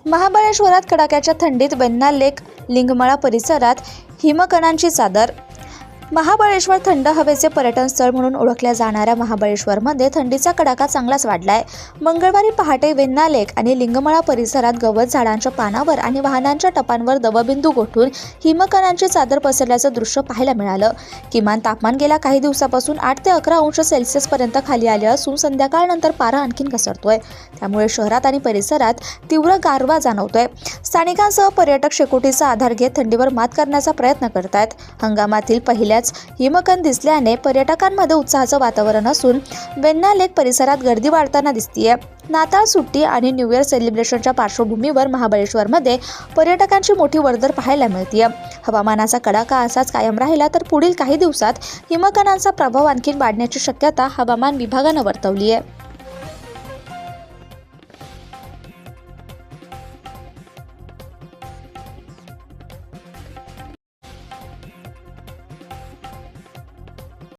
महाबळेश्वरात कडाक्याच्या थंडीत वेण्णा लेक लिंगमळा परिसरात हिमकणांची चादर। महाबळेश्वर थंड हवेचे पर्यटन स्थळ म्हणून ओळखल्या जाणाऱ्या महाबळेश्वरमध्ये थंडीचा कडाका चांगलाच वाढलाय। मंगळवारी पहाटे वेण्णा लेक आणि लिंगमळा परिसरात गवत झाडांच्या पानावर आणि वाहनांच्या टपांवर दवबिंदू गोठून हिमकणांची चादर पसरल्याचं दृश्य पाहायला मिळालं। किमान तापमान गेल्या काही दिवसापासून 8 ते 11 अंश सेल्सिअस पर्यंत खाली आले असून संध्याकाळनंतर पारा आणखीन घसरतोय। त्यामुळे शहरात आणि परिसरात तीव्र गारवा जाणवतोय। स्थानिकांसह पर्यटक शेकोटीचा आधार घेत थंडीवर मात करण्याचा प्रयत्न करतायत। हंगामातील पहिल्याच हिमकण दिसल्याने पर्यटकांमध्ये उत्साहाचं वातावरण असून वेण्णा लेक परिसरात गर्दी वाढताना दिसतीये। नाताळ सुट्टी आणि न्यू इयर सेलिब्रेशनच्या पार्श्वभूमीवर महाबळेश्वरमध्ये पर्यटकांची मोठी वर्दळ पाहायला मिळतीये। हवामानाचा कडाका असाच कायम राहिला तर पुढील काही दिवसात हिमकणांचा प्रभाव आणखी वाढण्याची शक्यता हवामान विभागानं वर्तवली आहे।